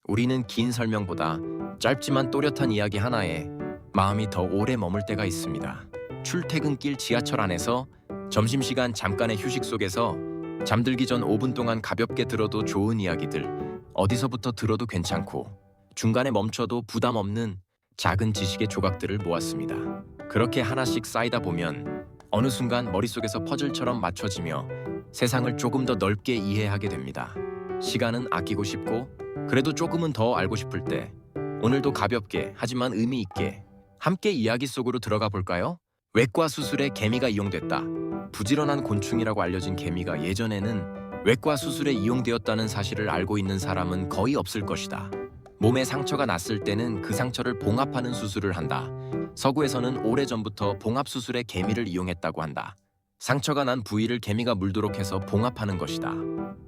우리는 긴 설명보다 짧지만 또렷한 이야기 하나에 마음이 더 오래 머물 때가 있습니다. 출퇴근길 지하철 안에서, 점심시간 잠깐의 휴식 속에서, 잠들기 전 5분 동안 가볍게 들어도 좋은 이야기들, 어디서부터 들어도 괜찮고 중간에 멈춰도 부담 없는 작은 지식의 조각들을 모았습니다. 그렇게 하나씩 쌓이다 보면 어느 순간 머릿속에서 퍼즐처럼 맞춰지며 세상을 조금 더 넓게 이해하게 됩니다. 시간은 아끼고 싶고 그래도 조금은 더 알고 싶을 때 오늘도 가볍게 하지만 의미 있게 함께 이야기 속으로 들어가 볼까요? 외과 수술에 개미가 이용됐다. 부지런한 곤충이라고 알려진 개미가 예전에는 외과 수술에 이용되었다는 사실을 알고 있는 사람은 거의 없을 것이다. 몸에 상처가 났을 때는 그 상처를 봉합하는 수술을 한다. 서구에서는 오래전부터 봉합수술에 개미를 이용했다고 한다. 상처가 난 부위를 개미가 물도록 해서 봉합하는 것이다.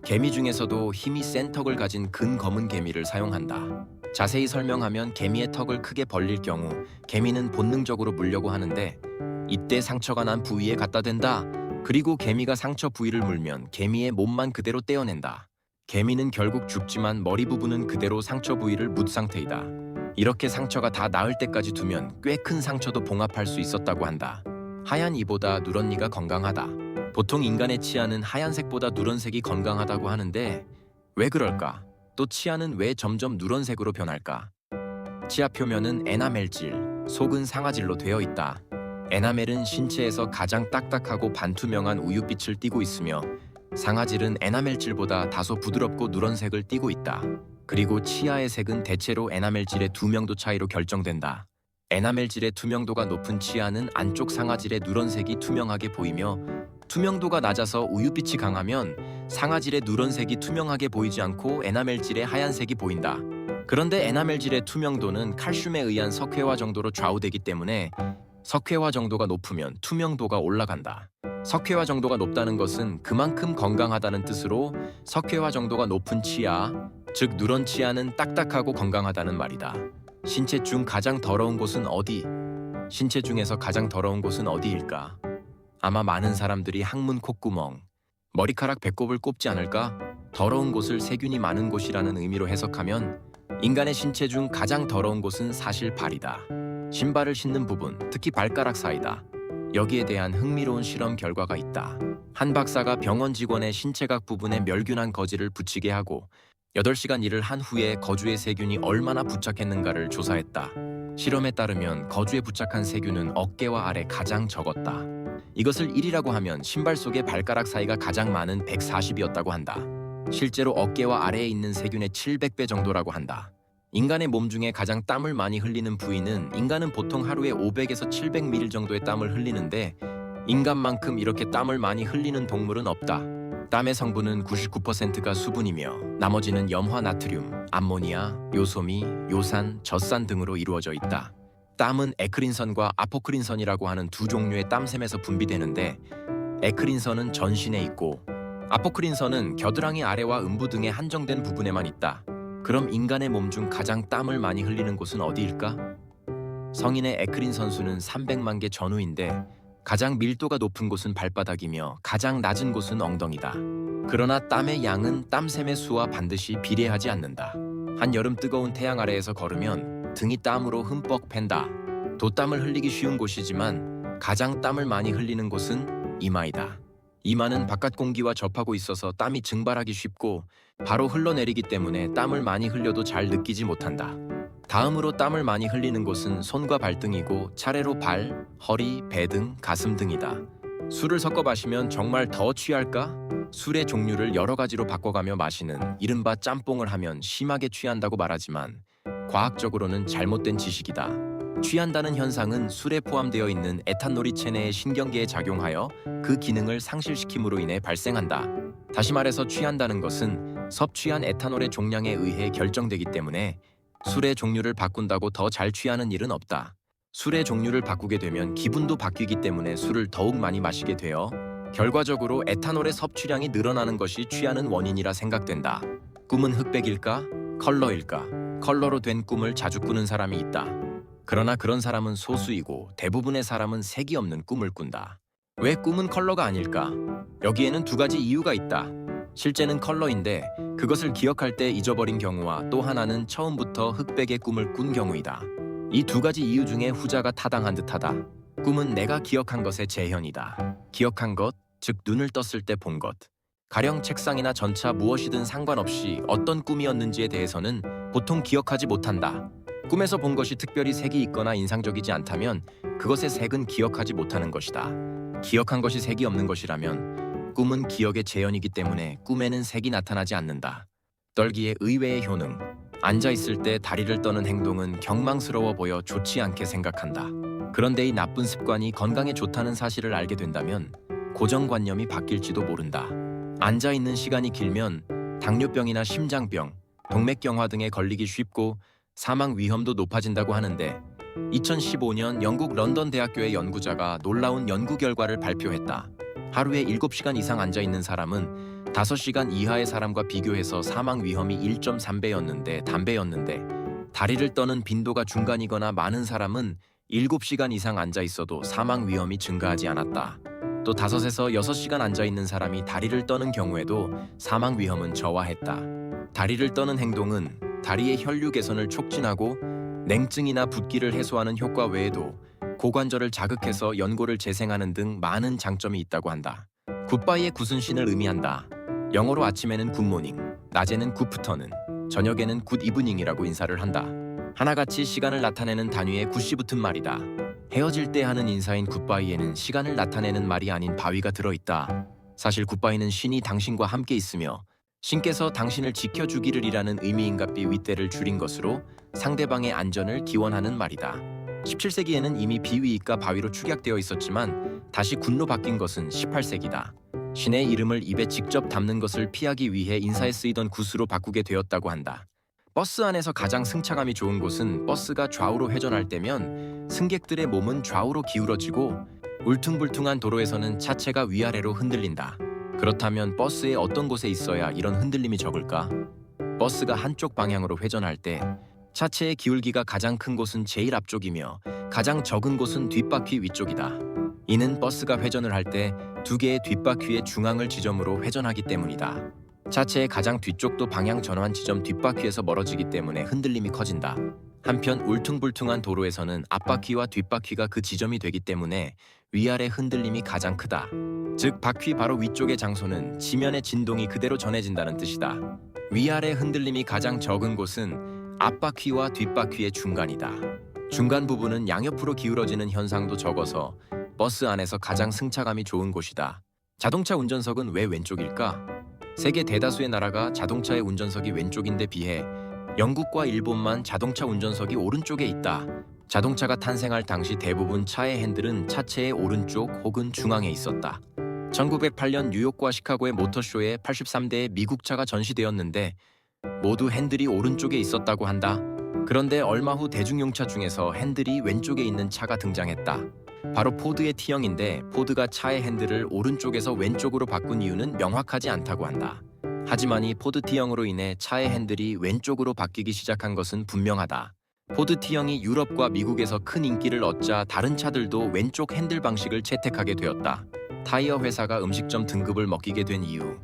개미 중에서도 힘이 센 턱을 가진 근검은 개미를 사용한다. 자세히 설명하면 개미의 턱을 크게 벌릴 경우 개미는 본능적으로 물려고 하는데 이때 상처가 난 부위에 갖다 댄다. 그리고 개미가 상처 부위를 물면 개미의 몸만 그대로 떼어낸다. 개미는 결국 죽지만 머리 부분은 그대로 상처 부위를 묻 상태이다. 이렇게 상처가 다 나을 때까지 두면 꽤 큰 상처도 봉합할 수 있었다고 한다. 하얀 이보다 누런이가 건강하다. 보통 인간의 치아는 하얀색보다 누런색이 건강하다고 하는데 왜 그럴까? 또 치아는 왜 점점 누런색으로 변할까? 치아 표면은 에나멜질, 속은 상아질로 되어 있다. 에나멜은 신체에서 가장 딱딱하고 반투명한 우윳빛을 띠고 있으며 상아질은 에나멜질보다 다소 부드럽고 누런색을 띠고 있다. 그리고 치아의 색은 대체로 에나멜질의 투명도 차이로 결정된다. 에나멜질의 투명도가 높은 치아는 안쪽 상아질의 누런색이 투명하게 보이며 투명도가 낮아서 우윳빛이 강하면 상아질의 누런색이 투명하게 보이지 않고 에나멜질의 하얀색이 보인다. 그런데 에나멜질의 투명도는 칼슘에 의한 석회화 정도로 좌우되기 때문에 석회화 정도가 높으면 투명도가 올라간다. 석회화 정도가 높다는 것은 그만큼 건강하다는 뜻으로 석회화 정도가 높은 치아, 즉 누런 치아는 딱딱하고 건강하다는 말이다. 신체 중 가장 더러운 곳은 어디? 신체 중에서 가장 더러운 곳은 어디일까? 아마 많은 사람들이 항문 콧구멍, 머리카락 배꼽을 꼽지 않을까? 더러운 곳을 세균이 많은 곳이라는 의미로 해석하면 인간의 신체 중 가장 더러운 곳은 사실 발이다. 신발을 신는 부분, 특히 발가락 사이다. 여기에 대한 흥미로운 실험 결과가 있다. 한 박사가 병원 직원의 신체각 부분에 멸균한 거지를 붙이게 하고 8시간 일을 한 후에 거주의 세균이 얼마나 부착했는가를 조사했다. 실험에 따르면 거주에 부착한 세균은 어깨와 아래 가장 적었다. 이것을 1이라고 하면 신발 속의 발가락 사이가 가장 많은 140이었다고 한다. 실제로 어깨와 아래에 있는 세균의 700배 정도라고 한다. 인간의 몸 중에 가장 땀을 많이 흘리는 부위는 인간은 보통 하루에 500에서 700ml 정도의 땀을 흘리는데 인간만큼 이렇게 땀을 많이 흘리는 동물은 없다. 땀의 성분은 99%가 수분이며 나머지는 염화 나트륨, 암모니아, 요소미, 요산, 젖산 등으로 이루어져 있다. 땀은 에크린선과 아포크린선이라고 하는 두 종류의 땀샘에서 분비되는데 에크린선은 전신에 있고 아포크린선은 겨드랑이 아래와 음부 등의 한정된 부분에만 있다. 그럼 인간의 몸 중 가장 땀을 많이 흘리는 곳은 어디일까? 성인의 에크린 선수는 300만 개 전후인데 가장 밀도가 높은 곳은 발바닥이며 가장 낮은 곳은 엉덩이다. 그러나 땀의 양은 땀샘의 수와 반드시 비례하지 않는다. 한여름 뜨거운 태양 아래에서 걸으면 등이 땀으로 흠뻑 팬다. 돛땀을 흘리기 쉬운 곳이지만 가장 땀을 많이 흘리는 곳은 이마이다. 이마는 바깥 공기와 접하고 있어서 땀이 증발하기 쉽고 바로 흘러내리기 때문에 땀을 많이 흘려도 잘 느끼지 못한다. 다음으로 땀을 많이 흘리는 곳은 손과 발등이고 차례로 발, 허리, 배 등 가슴 등이다. 술을 섞어 마시면 정말 더 취할까? 술의 종류를 여러 가지로 바꿔가며 마시는 이른바 짬뽕을 하면 심하게 취한다고 말하지만 과학적으로는 잘못된 지식이다. 취한다는 현상은 술에 포함되어 있는 에탄올이 체내의 신경계에 작용하여 그 기능을 상실시킴으로 인해 발생한다. 다시 말해서 취한다는 것은 섭취한 에탄올의 종량에 의해 결정되기 때문에 술의 종류를 바꾼다고 더 잘 취하는 일은 없다. 술의 종류를 바꾸게 되면 기분도 바뀌기 때문에 술을 더욱 많이 마시게 되어 결과적으로 에탄올의 섭취량이 늘어나는 것이 취하는 원인이라 생각된다. 꿈은 흑백일까? 컬러일까? 컬러로 된 꿈을 자주 꾸는 사람이 있다. 그러나 그런 사람은 소수이고 대부분의 사람은 색이 없는 꿈을 꾼다. 왜 꿈은 컬러가 아닐까? 여기에는 두 가지 이유가 있다. 실제는 컬러인데 그것을 기억할 때 잊어버린 경우와 또 하나는 처음부터 흑백의 꿈을 꾼 경우이다. 이 두 가지 이유 중에 후자가 타당한 듯하다. 꿈은 내가 기억한 것의 재현이다. 기억한 것, 즉 눈을 떴을 때 본 것. 가령 책상이나 전차 무엇이든 상관없이 어떤 꿈이었는지에 대해서는 보통 기억하지 못한다. 꿈에서 본 것이 특별히 색이 있거나 인상적이지 않다면 그것의 색은 기억하지 못하는 것이다. 기억한 것이 색이 없는 것이라면 꿈은 기억의 재현이기 때문에 꿈에는 색이 나타나지 않는다. 떨기의 의외의 효능. 앉아있을 때 다리를 떠는 행동은 경망스러워 보여 좋지 않게 생각한다. 그런데 이 나쁜 습관이 건강에 좋다는 사실을 알게 된다면 고정관념이 바뀔지도 모른다. 앉아있는 시간이 길면 당뇨병이나 심장병, 동맥경화 등에 걸리기 쉽고 사망 위험도 높아진다고 하는데 2015년 영국 런던 대학교의 연구자가 놀라운 연구 결과를 발표했다. 하루에 7시간 이상 앉아있는 사람은 5시간 이하의 사람과 비교해서 사망 위험이 1.3배였는데 담배였는데 다리를 떠는 빈도가 중간이거나 많은 사람은 7시간 이상 앉아있어도 사망 위험이 증가하지 않았다. 또 5에서 6시간 앉아있는 사람이 다리를 떠는 경우에도 사망 위험은 저하했다. 다리를 떠는 행동은 다리의 혈류 개선을 촉진하고 냉증이나 붓기를 해소하는 효과 외에도 고관절을 자극해서 연골을 재생하는 등 많은 장점이 있다고 한다. 굿바이의 굿은 신을 의미한다. 영어로 아침에는 굿모닝, 낮에는 굿프터는, 저녁에는 굿이브닝이라고 인사를 한다. 하나같이 시간을 나타내는 단위에 굿이 붙은 말이다. 헤어질 때 하는 인사인 굿바이에는 시간을 나타내는 말이 아닌 바위가 들어있다. 사실 굿바이는 신이 당신과 함께 있으며 신께서 당신을 지켜주기를이라는 의미인갑비 윗대를 줄인 것으로 상대방의 안전을 기원하는 말이다. 17세기에는 이미 비위이가 바위로 축약되어 있었지만 다시 굿로 바뀐 것은 18세기다. 신의 이름을 입에 직접 담는 것을 피하기 위해 인사에 쓰이던 굿으로 바꾸게 되었다고 한다. 버스 안에서 가장 승차감이 좋은 곳은 버스가 좌우로 회전할 때면 승객들의 몸은 좌우로 기울어지고 울퉁불퉁한 도로에서는 차체가 위아래로 흔들린다. 그렇다면 버스의 어떤 곳에 있어야 이런 흔들림이 적을까? 버스가 한쪽 방향으로 회전할 때 차체의 기울기가 가장 큰 곳은 제일 앞쪽이며 가장 적은 곳은 뒷바퀴 위쪽이다. 이는 버스가 회전을 할 때 두 개의 뒷바퀴의 중앙을 지점으로 회전하기 때문이다. 차체의 가장 뒤쪽도 방향 전환 지점 뒷바퀴에서 멀어지기 때문에 흔들림이 커진다. 한편 울퉁불퉁한 도로에서는 앞바퀴와 뒷바퀴가 그 지점이 되기 때문에 위아래 흔들림이 가장 크다. 즉 바퀴 바로 위쪽의 장소는 지면의 진동이 그대로 전해진다는 뜻이다. 위아래 흔들림이 가장 적은 곳은 앞바퀴와 뒷바퀴의 중간이다. 중간 부분은 양옆으로 기울어지는 현상도 적어서 버스 안에서 가장 승차감이 좋은 곳이다. 자동차 운전석은 왜 왼쪽일까? 세계 대다수의 나라가 자동차의 운전석이 왼쪽인데 비해 영국과 일본만 자동차 운전석이 오른쪽에 있다. 자동차가 탄생할 당시 대부분 차의 핸들은 차체의 오른쪽 혹은 중앙에 있었다. 1908년 뉴욕과 시카고의 모터쇼에 83대의 미국 차가 전시되었는데 모두 핸들이 오른쪽에 있었다고 한다. 그런데 얼마 후 대중용차 중에서 핸들이 왼쪽에 있는 차가 등장했다. 바로 포드의 T형인데 포드가 차의 핸들을 오른쪽에서 왼쪽으로 바꾼 이유는 명확하지 않다고 한다. 하지만 이 포드 T형으로 인해 차의 핸들이 왼쪽으로 바뀌기 시작한 것은 분명하다. 포드 T형이 유럽과 미국에서 큰 인기를 얻자 다른 차들도 왼쪽 핸들 방식을 채택하게 되었다. 타이어 회사가 음식점 등급을 먹히게 된 이유.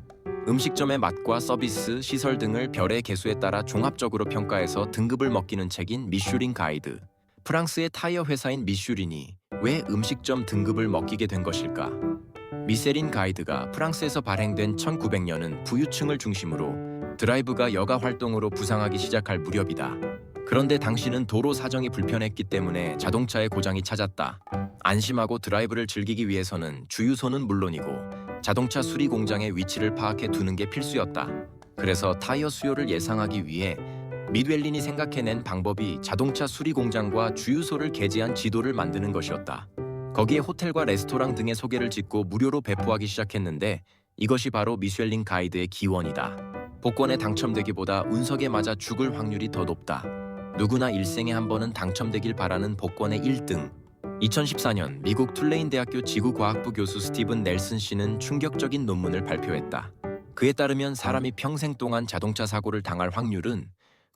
음식점의 맛과 서비스, 시설 등을 별의 개수에 따라 종합적으로 평가해서 등급을 먹히는 책인 미슐린 가이드. 프랑스의 타이어 회사인 미슐린이 왜 음식점 등급을 먹히게 된 것일까? 미쉐린 가이드가 프랑스에서 발행된 1900년은 부유층을 중심으로 드라이브가 여가 활동으로 부상하기 시작할 무렵이다. 그런데 당시는 도로 사정이 불편했기 때문에 자동차의 고장이 잦았다. 안심하고 드라이브를 즐기기 위해서는 주유소는 물론이고 자동차 수리 공장의 위치를 파악해 두는 게 필수였다. 그래서 타이어 수요를 예상하기 위해 미쉐린이 생각해낸 방법이 자동차 수리 공장과 주유소를 게재한 지도를 만드는 것이었다. 거기에 호텔과 레스토랑 등의 소개를 짓고 무료로 배포하기 시작했는데 이것이 바로 미쉐린 가이드의 기원이다. 복권에 당첨되기보다 운석에 맞아 죽을 확률이 더 높다. 누구나 일생에 한 번은 당첨되길 바라는 복권의 1등. 2014년 미국 툴레인 대학교 지구과학부 교수 스티븐 넬슨 씨는 충격적인 논문을 발표했다. 그에 따르면 사람이 평생 동안 자동차 사고를 당할 확률은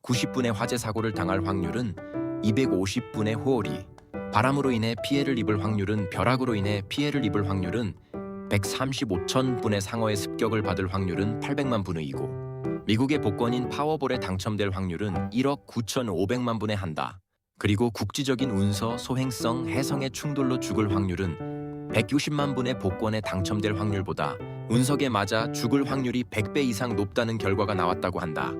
90분의 화재 사고를 당할 확률은 250분의 호어리, 바람으로 인해 피해를 입을 확률은 벼락으로 인해 피해를 입을 확률은 135천 분의 상어의 습격을 받을 확률은 800만 분의이고 미국의 복권인 파워볼에 당첨될 확률은 1억 9,500만 분의 한다. 그리고 국지적인 운서, 소행성, 해성의 충돌로 죽을 확률은 160만 분의 복권에 당첨될 확률보다 운석에 맞아 죽을 확률이 100배 이상 높다는 결과가 나왔다고 한다.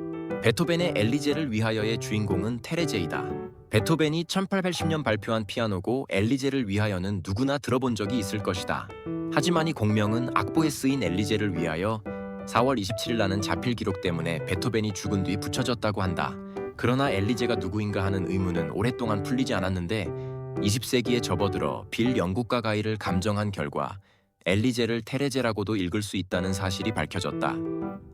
베토벤의 엘리제를 위하여의 주인공은 테레제이다. 베토벤이 1810년 발표한 피아노고 엘리제를 위하여는 누구나 들어본 적이 있을 것이다. 하지만 이 공명은 악보에 쓰인 엘리제를 위하여 4월 27일 나는 자필 기록 때문에 베토벤이 죽은 뒤 붙여졌다고 한다. 그러나 엘리제가 누구인가 하는 의문은 오랫동안 풀리지 않았는데 20세기에 접어들어 빌 영국가 가이를 감정한 결과 엘리제를 테레제라고도 읽을 수 있다는 사실이 밝혀졌다.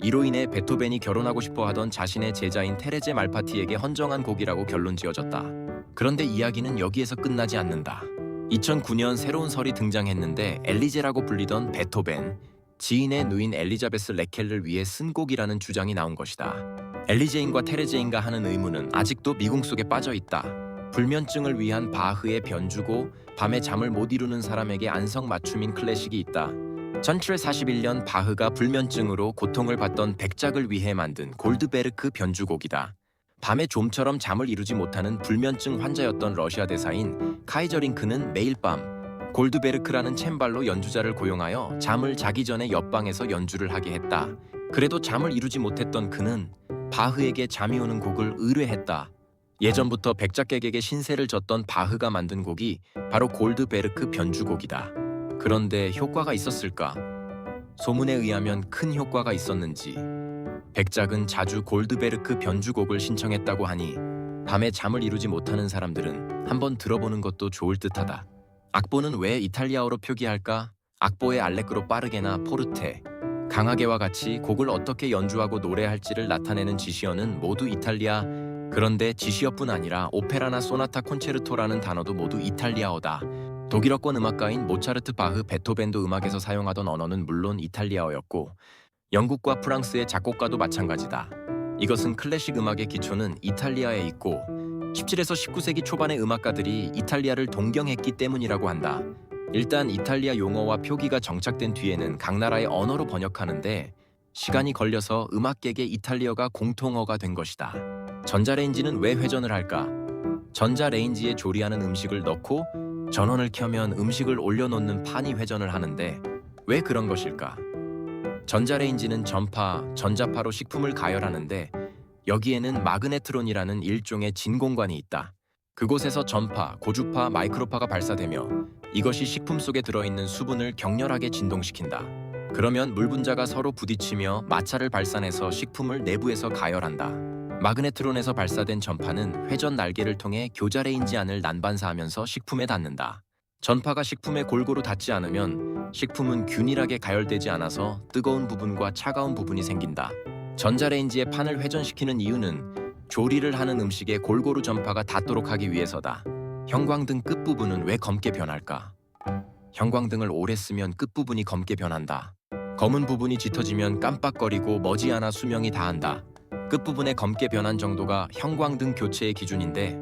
이로 인해 베토벤이 결혼하고 싶어 하던 자신의 제자인 테레제 말파티에게 헌정한 곡이라고 결론 지어졌다. 그런데 이야기는 여기에서 끝나지 않는다. 2009년 새로운 설이 등장했는데 엘리제라고 불리던 베토벤, 지인의 누인 엘리자베스 레켈을 위해 쓴 곡이라는 주장이 나온 것이다. 엘리제인과 테레제인가 하는 의문은 아직도 미궁 속에 빠져 있다. 불면증을 위한 바흐의 변주고 밤에 잠을 못 이루는 사람에게 안성맞춤인 클래식이 있다. 1741년 바흐가 불면증으로 고통을 받던 백작을 위해 만든 골드베르크 변주곡이다. 밤에 좀처럼 잠을 이루지 못하는 불면증 환자였던 러시아 대사인 카이저링크는 매일 밤 골드베르크라는 챔발로 연주자를 고용하여 잠을 자기 전에 옆방에서 연주를 하게 했다. 그래도 잠을 이루지 못했던 그는 바흐에게 잠이 오는 곡을 의뢰했다. 예전부터 백작객에게 신세를 졌던 바흐가 만든 곡이 바로 골드베르크 변주곡이다. 그런데 효과가 있었을까? 소문에 의하면 큰 효과가 있었는지 백작은 자주 골드베르크 변주곡을 신청했다고 하니 밤에 잠을 이루지 못하는 사람들은 한번 들어보는 것도 좋을 듯하다. 악보는 왜 이탈리아어로 표기할까? 악보의 알레그로 빠르게나 포르테, 강하게와 같이 곡을 어떻게 연주하고 노래할지를 나타내는 지시어는 모두 이탈리아. 그런데 지시어뿐 아니라 오페라나 소나타 콘체르토라는 단어도 모두 이탈리아어다. 독일어권 음악가인 모차르트, 바흐, 베토벤도 음악에서 사용하던 언어는 물론 이탈리아어였고 영국과 프랑스의 작곡가도 마찬가지다. 이것은 클래식 음악의 기초는 이탈리아에 있고 17에서 19세기 초반의 음악가들이 이탈리아를 동경했기 때문이라고 한다. 일단 이탈리아 용어와 표기가 정착된 뒤에는 각 나라의 언어로 번역하는데 시간이 걸려서 음악계의 이탈리아가 공통어가 된 것이다. 전자레인지는 왜 회전을 할까? 전자레인지에 조리하는 음식을 넣고 전원을 켜면 음식을 올려놓는 판이 회전을 하는데 왜 그런 것일까? 전자레인지는 전파, 전자파로 식품을 가열하는데 여기에는 마그네트론이라는 일종의 진공관이 있다. 그곳에서 전파, 고주파, 마이크로파가 발사되며 이것이 식품 속에 들어있는 수분을 격렬하게 진동시킨다. 그러면 물 분자가 서로 부딪히며 마찰을 발산해서 식품을 내부에서 가열한다. 마그네트론에서 발사된 전파는 회전 날개를 통해 교자레인지 안을 난반사하면서 식품에 닿는다. 전파가 식품에 골고루 닿지 않으면 식품은 균일하게 가열되지 않아서 뜨거운 부분과 차가운 부분이 생긴다. 전자레인지의 판을 회전시키는 이유는 조리를 하는 음식에 골고루 전파가 닿도록 하기 위해서다. 형광등 끝부분은 왜 검게 변할까? 형광등을 오래 쓰면 끝부분이 검게 변한다. 검은 부분이 짙어지면 깜빡거리고 머지않아 수명이 다한다. 끝부분의 검게 변한 정도가 형광등 교체의 기준인데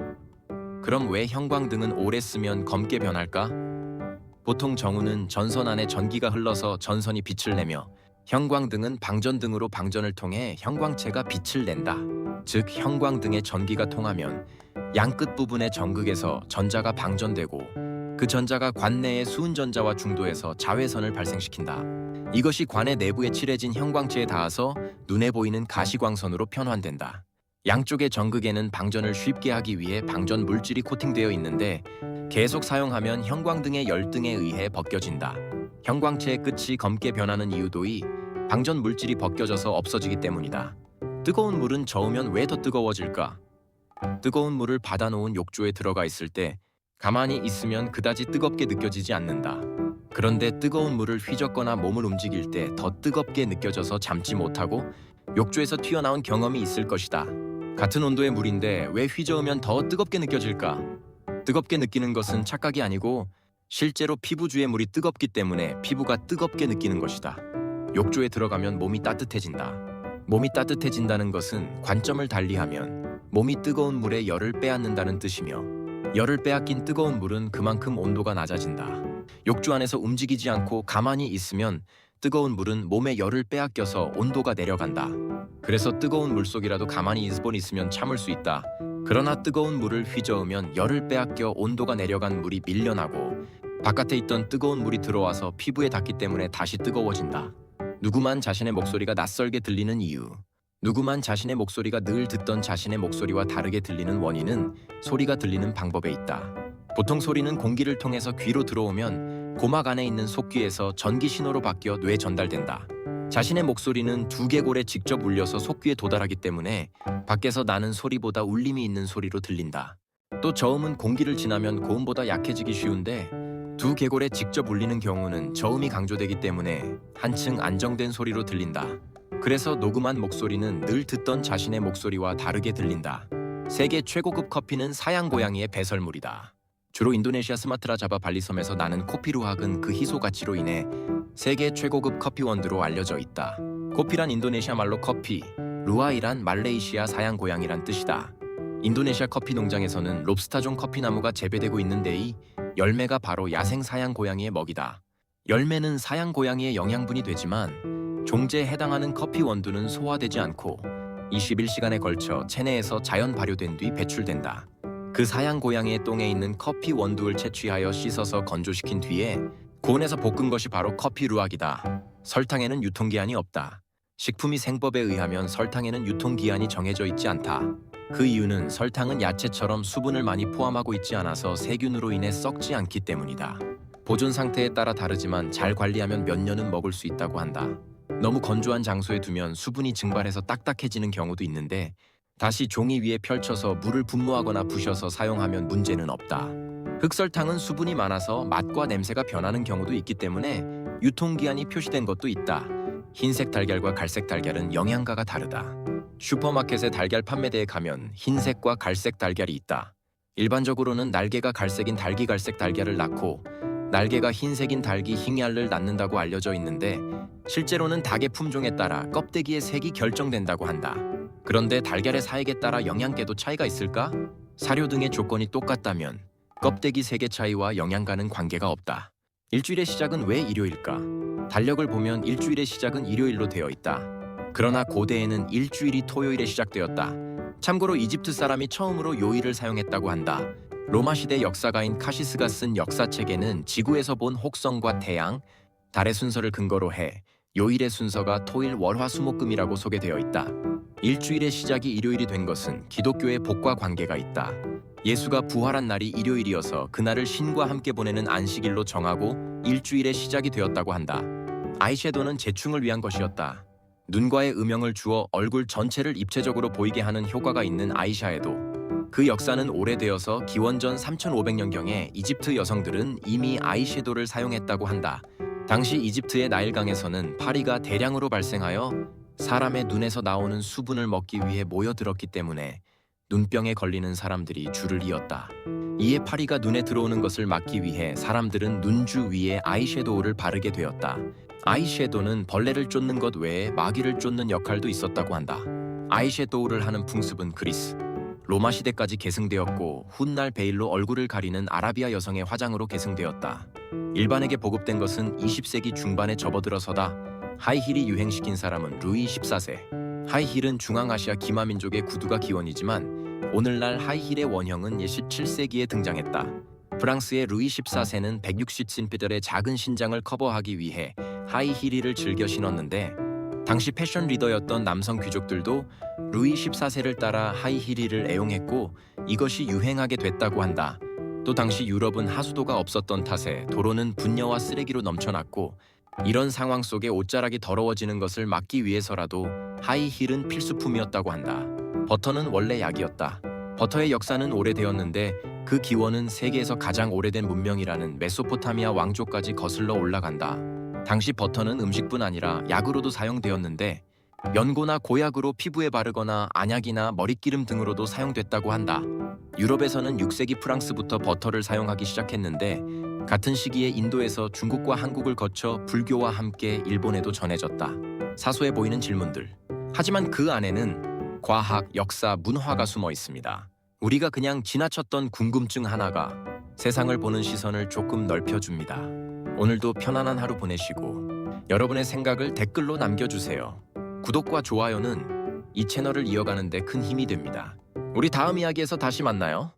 그럼 왜 형광등은 오래 쓰면 검게 변할까? 보통 정우는 전선 안에 전기가 흘러서 전선이 빛을 내며 형광등은 방전등으로 방전을 통해 형광체가 빛을 낸다. 즉 형광등에 전기가 통하면 양 끝부분의 전극에서 전자가 방전되고 그 전자가 관 내의 수은전자와 중도해서 자외선을 발생시킨다. 이것이 관의 내부에 칠해진 형광체에 닿아서 눈에 보이는 가시광선으로 변환된다. 양쪽의 전극에는 방전을 쉽게 하기 위해 방전 물질이 코팅되어 있는데 계속 사용하면 형광등의 열등에 의해 벗겨진다. 형광체의 끝이 검게 변하는 이유도 이 방전 물질이 벗겨져서 없어지기 때문이다. 뜨거운 물은 저으면 왜 더 뜨거워질까? 뜨거운 물을 받아놓은 욕조에 들어가 있을 때 가만히 있으면 그다지 뜨겁게 느껴지지 않는다. 그런데 뜨거운 물을 휘젓거나 몸을 움직일 때 더 뜨겁게 느껴져서 참지 못하고 욕조에서 튀어나온 경험이 있을 것이다. 같은 온도의 물인데 왜 휘저으면 더 뜨겁게 느껴질까? 뜨겁게 느끼는 것은 착각이 아니고 실제로 피부주의 물이 뜨겁기 때문에 피부가 뜨겁게 느끼는 것이다. 욕조에 들어가면 몸이 따뜻해진다. 몸이 따뜻해진다는 것은 관점을 달리하면 몸이 뜨거운 물에 열을 빼앗는다는 뜻이며 열을 빼앗긴 뜨거운 물은 그만큼 온도가 낮아진다. 욕조 안에서 움직이지 않고 가만히 있으면 뜨거운 물은 몸에 열을 빼앗겨서 온도가 내려간다. 그래서 뜨거운 물속이라도 가만히 20분 있으면 참을 수 있다. 그러나 뜨거운 물을 휘저으면 열을 빼앗겨 온도가 내려간 물이 밀려나고 바깥에 있던 뜨거운 물이 들어와서 피부에 닿기 때문에 다시 뜨거워진다. 누구만 자신의 목소리가 낯설게 들리는 이유. 누구만 자신의 목소리가 늘 듣던 자신의 목소리와 다르게 들리는 원인은 소리가 들리는 방법에 있다. 보통 소리는 공기를 통해서 귀로 들어오면 고막 안에 있는 속귀에서 전기 신호로 바뀌어 뇌에 전달된다. 자신의 목소리는 두개골에 직접 울려서 속귀에 도달하기 때문에 밖에서 나는 소리보다 울림이 있는 소리로 들린다. 또 저음은 공기를 지나면 고음보다 약해지기 쉬운데 두개골에 직접 울리는 경우는 저음이 강조되기 때문에 한층 안정된 소리로 들린다. 그래서 녹음한 목소리는 늘 듣던 자신의 목소리와 다르게 들린다. 세계 최고급 커피는 사양 고양이의 배설물이다. 주로 인도네시아 스마트라 자바 발리섬에서 나는 코피루학은 그 희소 가치로 인해 세계 최고급 커피 원두로 알려져 있다. 코피란 인도네시아 말로 커피, 루아이란 말레이시아 사양 고양이란 뜻이다. 인도네시아 커피 농장에서는 롭스타종 커피나무가 재배되고 있는데 이 열매가 바로 야생 사양 고양이의 먹이다. 열매는 사양 고양이의 영양분이 되지만 종제에 해당하는 커피 원두는 소화되지 않고 21시간에 걸쳐 체내에서 자연 발효된 뒤 배출된다. 그 사양 고양이의 똥에 있는 커피 원두를 채취하여 씻어서 건조시킨 뒤에 고온에서 볶은 것이 바로 커피 루악이다. 설탕에는 유통기한이 없다. 식품위 생법에 의하면 설탕에는 유통기한이 정해져 있지 않다. 그 이유는 설탕은 야채처럼 수분을 많이 포함하고 있지 않아서 세균으로 인해 썩지 않기 때문이다. 보존 상태에 따라 다르지만 잘 관리하면 몇 년은 먹을 수 있다고 한다. 너무 건조한 장소에 두면 수분이 증발해서 딱딱해지는 경우도 있는데 다시 종이 위에 펼쳐서 물을 분무하거나 부셔서 사용하면 문제는 없다. 흑설탕은 수분이 많아서 맛과 냄새가 변하는 경우도 있기 때문에 유통기한이 표시된 것도 있다. 흰색 달걀과 갈색 달걀은 영양가가 다르다. 슈퍼마켓의 달걀 판매대에 가면 흰색과 갈색 달걀이 있다. 일반적으로는 날개가 갈색인 달기갈색 달걀을 낳고 날개가 흰색인 달기 흰알을 낳는다고 알려져 있는데 실제로는 닭의 품종에 따라 껍데기의 색이 결정된다고 한다. 그런데 달걀의 사액에 따라 영양계도 차이가 있을까? 사료 등의 조건이 똑같다면 껍데기 색의 차이와 영양가는 관계가 없다. 일주일의 시작은 왜 일요일까? 달력을 보면 일주일의 시작은 일요일로 되어 있다. 그러나 고대에는 일주일이 토요일에 시작되었다. 참고로 이집트 사람이 처음으로 요일을 사용했다고 한다. 로마 시대 역사가인 카시스가 쓴 역사책에는 지구에서 본 혹성과 태양, 달의 순서를 근거로 해 요일의 순서가 토일, 월, 화, 수, 목, 금이라고 소개되어 있다. 일주일의 시작이 일요일이 된 것은 기독교의 복과 관계가 있다. 예수가 부활한 날이 일요일이어서 그날을 신과 함께 보내는 안식일로 정하고 일주일의 시작이 되었다고 한다. 아이섀도는 재충을 위한 것이었다. 눈과의 음영을 주어 얼굴 전체를 입체적으로 보이게 하는 효과가 있는 아이샤에도. 그 역사는 오래되어서 기원전 3500년경에 이집트 여성들은 이미 아이섀도를 사용했다고 한다. 당시 이집트의 나일강에서는 파리가 대량으로 발생하여 사람의 눈에서 나오는 수분을 먹기 위해 모여들었기 때문에 눈병에 걸리는 사람들이 줄을 이었다. 이에 파리가 눈에 들어오는 것을 막기 위해 사람들은 눈주 위에 아이섀도우를 바르게 되었다. 아이섀도는 벌레를 쫓는 것 외에 마귀를 쫓는 역할도 있었다고 한다. 아이섀도우를 하는 풍습은 그리스, 로마 시대까지 계승되었고 훗날 베일로 얼굴을 가리는 아라비아 여성의 화장으로 계승되었다. 일반에게 보급된 것은 20세기 중반에 접어들어서다. 하이힐이 유행시킨 사람은 루이 14세. 하이힐은 중앙아시아 기마민족의 구두가 기원이지만 오늘날 하이힐의 원형은 17세기에 등장했다. 프랑스의 루이 14세는 160cm의 작은 신장을 커버하기 위해 하이힐을 즐겨 신었는데 당시 패션 리더였던 남성 귀족들도 루이 14세를 따라 하이힐을 애용했고 이것이 유행하게 됐다고 한다. 또 당시 유럽은 하수도가 없었던 탓에 도로는 분녀와 쓰레기로 넘쳐났고 이런 상황 속에 옷자락이 더러워지는 것을 막기 위해서라도 하이힐은 필수품이었다고 한다. 버터는 원래 약이었다. 버터의 역사는 오래되었는데 그 기원은 세계에서 가장 오래된 문명이라는 메소포타미아 왕조까지 거슬러 올라간다. 당시 버터는 음식뿐 아니라 약으로도 사용되었는데 연고나 고약으로 피부에 바르거나 안약이나 머릿기름 등으로도 사용됐다고 한다. 유럽에서는 6세기 프랑스부터 버터를 사용하기 시작했는데 같은 시기에 인도에서 중국과 한국을 거쳐 불교와 함께 일본에도 전해졌다. 사소해 보이는 질문들. 하지만 그 안에는 과학, 역사, 문화가 숨어 있습니다. 우리가 그냥 지나쳤던 궁금증 하나가 세상을 보는 시선을 조금 넓혀줍니다. 오늘도 편안한 하루 보내시고 여러분의 생각을 댓글로 남겨주세요. 구독과 좋아요는 이 채널을 이어가는 데 큰 힘이 됩니다. 우리 다음 이야기에서 다시 만나요.